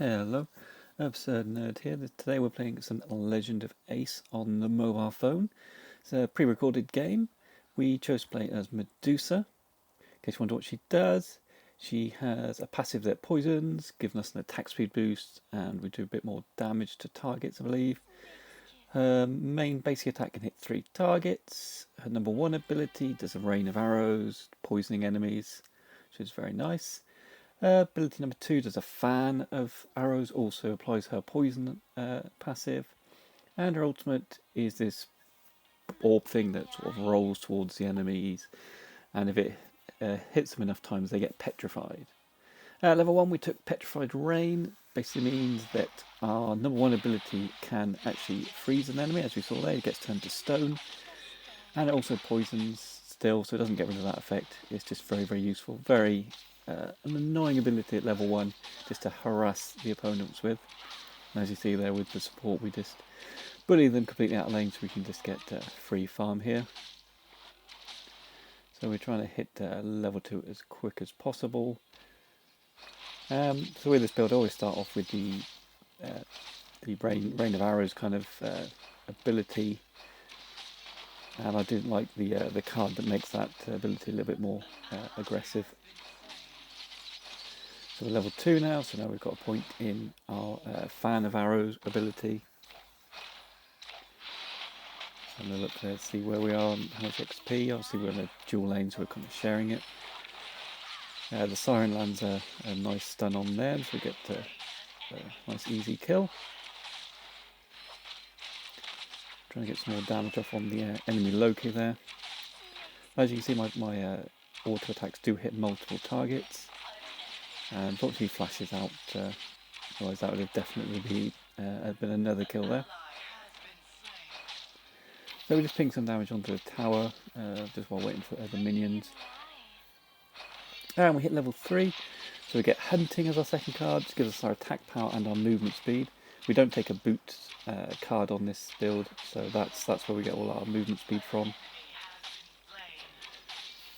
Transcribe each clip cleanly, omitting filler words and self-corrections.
Hello, Absurd Nerd here. Today we're playing some Legend of Ace on the mobile phone. It's a pre-recorded game. We chose to play as Medusa. In case you wonder what she does, she has a passive that poisons, giving us an attack speed boost, and we do a bit more damage to targets, I believe. Her main basic attack can hit 3 targets. Her number 1 ability does a rain of arrows, poisoning enemies, which is very nice. Ability number 2 does a fan of arrows, also applies her poison passive. And her ultimate is this orb thing that sort of rolls towards the enemies, and if it hits them enough times they get petrified. Level 1 we took Petrified Rain. Basically means that our number 1 ability can actually freeze an enemy, as we saw there, it gets turned to stone. And it also poisons still, so it doesn't get rid of that effect. It's just very, very useful. Very an annoying ability at level 1 just to harass the opponents with. And as you see there with the support, we just bully them completely out of lane so we can just get free farm here. So we're trying to hit level 2 as quick as possible. So with this build I always start off with the rain of arrows kind of ability. And I didn't like the card that makes that ability a little bit more aggressive. So we're level 2 now, so now we've got a point in our fan of arrows ability. So I'm going to look there to see where we are and how much XP. Obviously we're in a dual lane, so we're kind of sharing it. The Siren lands a nice stun on there, so we get a nice easy kill. Trying to get some more damage off on the enemy Loki there. As you can see, my auto attacks do hit multiple targets. And unfortunately he flashes out, otherwise that would have definitely been another kill there. So we just ping some damage onto the tower, just while waiting for other minions. And we hit level 3, so we get Hunting as our second card, which gives us our attack power and our movement speed. We don't take a boot card on this build, so that's where we get all our movement speed from.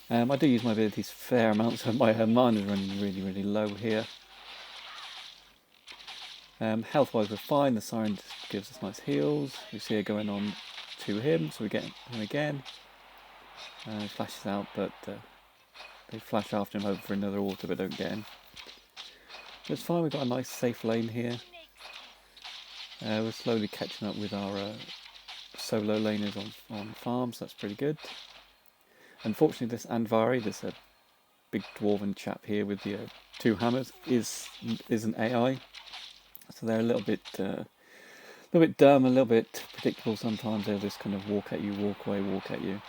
I do use my abilities a fair amount, so my mana is running really, really low here. Health-wise we're fine, the Siren gives us nice heals. We see her going on to him, so we get him again. He flashes out, but they flash after him, hoping for another auto, but don't get him. But it's fine, we've got a nice safe lane here. We're slowly catching up with our solo laners on farms, that's pretty good. Unfortunately this Andvari, this big dwarven chap here with the 2 hammers, is an AI. So they're a little bit dumb, a little bit predictable sometimes. They'll just kind of walk at you, walk away, walk at you.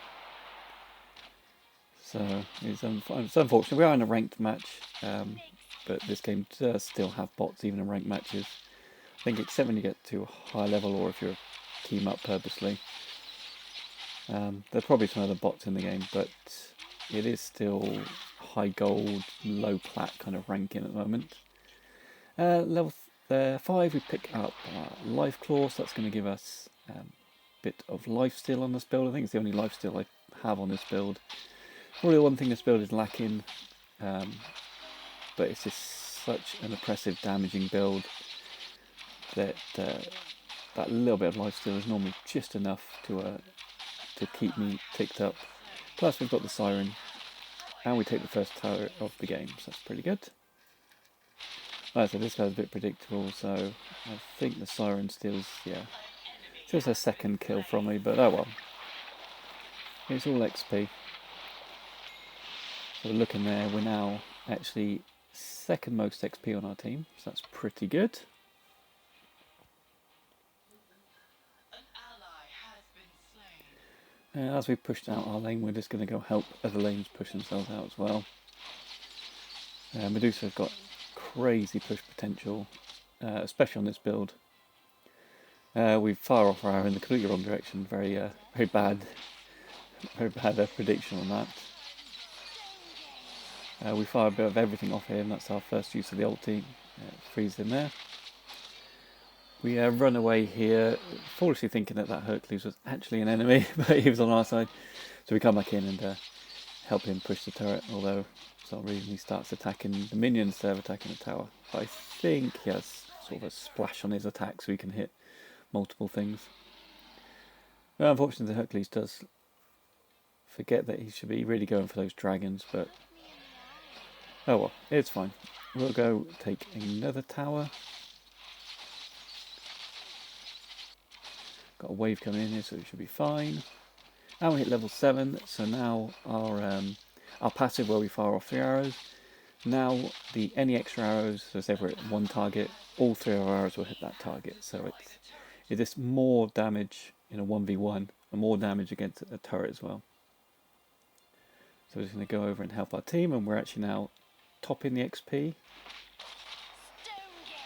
So it's unfortunate. We are in a ranked match, but this game does still have bots even in ranked matches. I think except when you get to a high level or if you're team up purposely. There's probably some other bots in the game, but it is still high gold, low plat kind of ranking at the moment. Level 5 we pick up Life Claw, so that's going to give us a bit of life steal on this build. I think it's the only life steal I have on this build. Probably the one thing this build is lacking, but it's just such an oppressive damaging build that that little bit of life steal is normally just enough to keep me ticked up. Plus we've got the Siren, and we take the first tower of the game, so that's pretty good. Like I said, this guy's a bit predictable, so I think the Siren steals her second kill from me, but oh well. It's all XP. So we're looking there, we're now actually second most XP on our team, so that's pretty good. As we pushed out our lane, we're just going to go help other lanes push themselves out as well. Medusa's got crazy push potential, especially on this build. We fire off our arrow in the completely wrong direction. Very bad prediction on that. We fire a bit of everything off here, and that's our first use of the ulti. Freeze him there. We run away here, foolishly thinking that Hercules was actually an enemy, but he was on our side. So we come back in and help him push the turret, although for some reason he starts attacking the minions instead of attacking the tower. But I think he has sort of a splash on his attack so he can hit multiple things. Well, unfortunately, the Hercules does forget that he should be really going for those dragons, but oh well, it's fine. We'll go take another tower. Got a wave coming in here, so it should be fine. And we hit level 7, so now our passive where we fire off 3 arrows. Now any extra arrows, so say we're at one target, all 3 of our arrows will hit that target. So it's just more damage in a 1v1 and more damage against a turret as well. So we're just going to go over and help our team, and we're actually now topping the XP.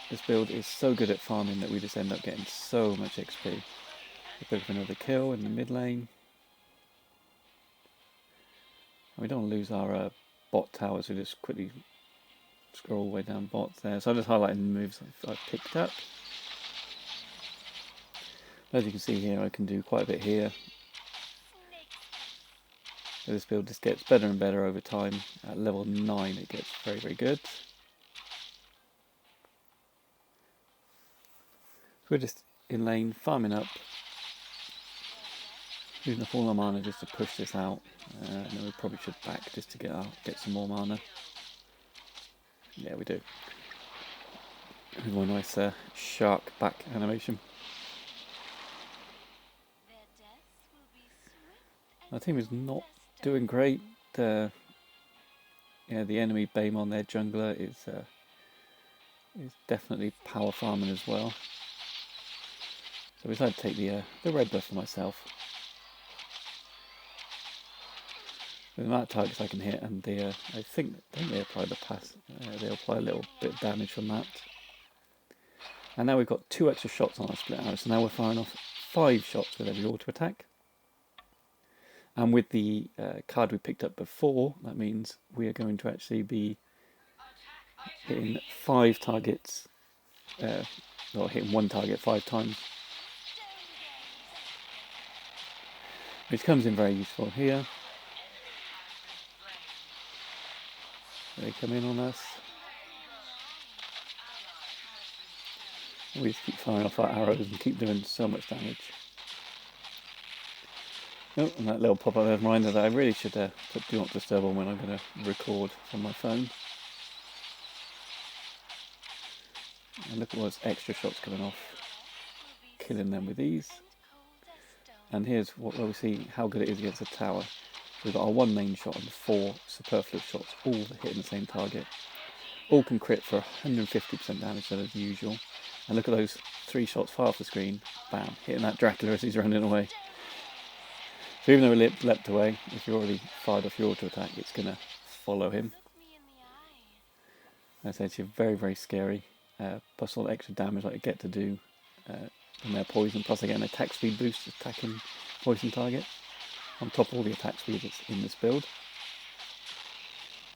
This build is so good at farming that we just end up getting so much XP. A bit of another kill in the mid lane. And we don't want to lose our bot towers, so just quickly scroll all the way down bots there. So I'm just highlighting the moves I've picked up. As you can see here, I can do quite a bit here. So this build just gets better and better over time. At level 9 it gets very, very good. So we're just in lane, farming up. Using up all our mana just to push this out. And then we probably should back just to get some more mana. Yeah, we do. With a nice shark back animation. Our team is not doing great. Yeah, the enemy Baemon, their jungler, is definitely power farming as well. So we decided to take the red buff for myself. With the amount of targets I can hit, and I think they apply the pass. They apply a little bit of damage from that. And now we've got 2 extra shots on our split arrow, so now we're firing off 5 shots with every auto attack. And with the card we picked up before, that means we are going to actually be hitting 5 targets, or hitting 1 target 5 times. Which comes in very useful here. They come in on us. We just keep firing off our arrows and keep doing so much damage. Oh, and that little pop-up there reminder that I really should put Do Not Disturb on when I'm going to record from my phone. And look at all those extra shots coming off. Killing them with ease. And here's where we see how good it is against a tower. We've got our 1 main shot and 4 superfluous shots, all hitting the same target. All can crit for 150% damage as usual. And look at those 3 shots far off the screen, bam, hitting that Dracula as he's running away. So even though we leapt away, if you're already fired off your auto attack, it's going to follow him. As I said, it's very, very scary. Plus all the extra damage I get to do from their poison. Plus I get an attack speed boost attacking poison targets. On top of all the attack speed that's in this build.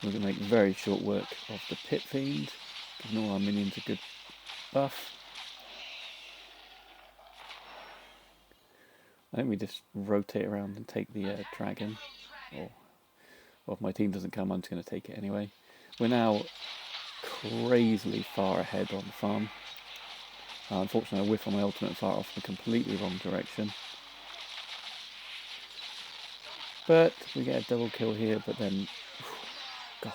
We're going to make very short work of the Pit Fiend, giving all our minions a good buff. I think we just rotate around and take the dragon. Or if my team doesn't come, I'm just going to take it anyway. We're now crazily far ahead on the farm. Unfortunately, I whiff on my ultimate fire off the completely wrong direction. But we get a double kill here, but then, God,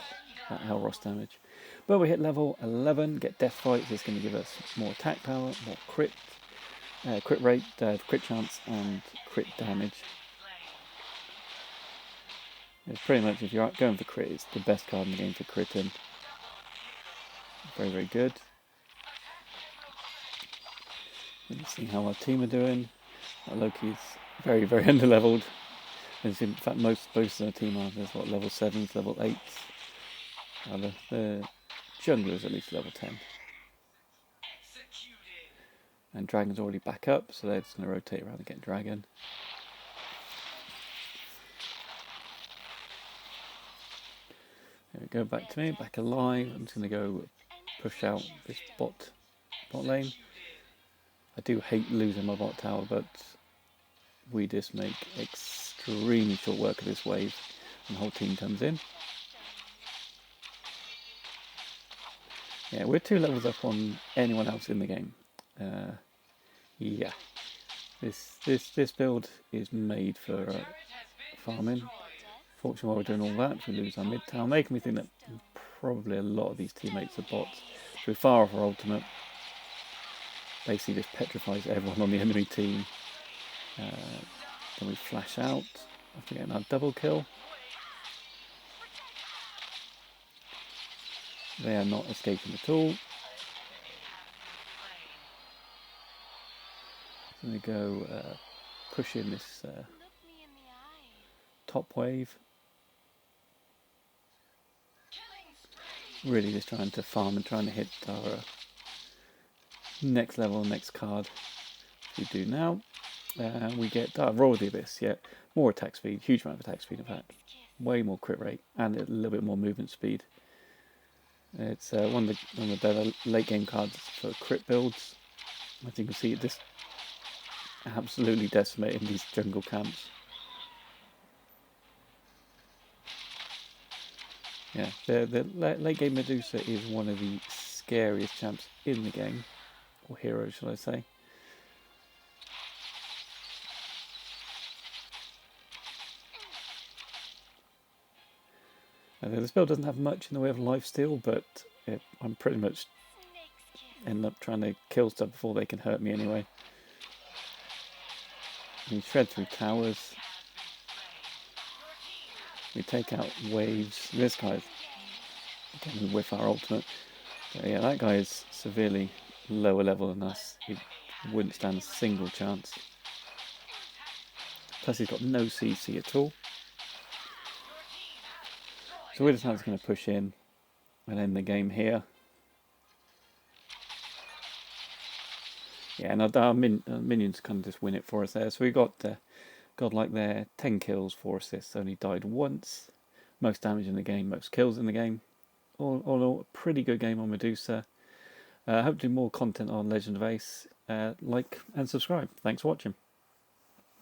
that Hellross damage. But we hit level 11, get Death Fight, so it's going to give us more attack power, more crit rate, crit chance, and crit damage. It's pretty much, if you're going for crit, it's the best card in the game for critting. Very, very good. Let's see how our team are doing. Loki's very, very underleveled. In fact, most of the team are. There's what, level 7s, level 8s. The jungler is at least level 10. And Dragon's already back up, so they're just going to rotate around and get Dragon. There we go, back to me, back alive. I'm just going to go push out this bot lane. I do hate losing my bot tower, but we just make extremely short work of this wave, and the whole team comes in. Yeah, we're 2 levels up on anyone else in the game. Yeah, this build is made for farming. Fortunately, while we're doing all that, we lose our mid tower, making me think that probably a lot of these teammates are bots. So we fire off our ultimate. Basically, just petrifies everyone on the enemy team. Then we flash out after getting our double kill. They are not escaping at all. So we go push in this top wave. Really just trying to farm and trying to hit our next level, next card. We do now. We get Roar of the Abyss, yeah. More attack speed, huge amount of attack speed in fact. Way more crit rate and a little bit more movement speed. It's one of the better late game cards for crit builds. As you can see, this absolutely decimating these jungle camps. Yeah, the late game Medusa is one of the scariest champs in the game, or heroes, shall I say. This build doesn't have much in the way of lifesteal, but I'm pretty much end up trying to kill stuff before they can hurt me anyway. We shred through towers. We take out waves. This guy's again, we whiff our ultimate. But yeah, that guy is severely lower level than us. He wouldn't stand a single chance. Plus he's got no CC at all. So we're just going to push in and end the game here. Yeah, and our minions kind of just win it for us there. So we got Godlike there, 10 kills, 4 assists, only died once. Most damage in the game, most kills in the game. All in all, a pretty good game on Medusa. I hope to do more content on Legend of Ace. Like and subscribe. Thanks for watching.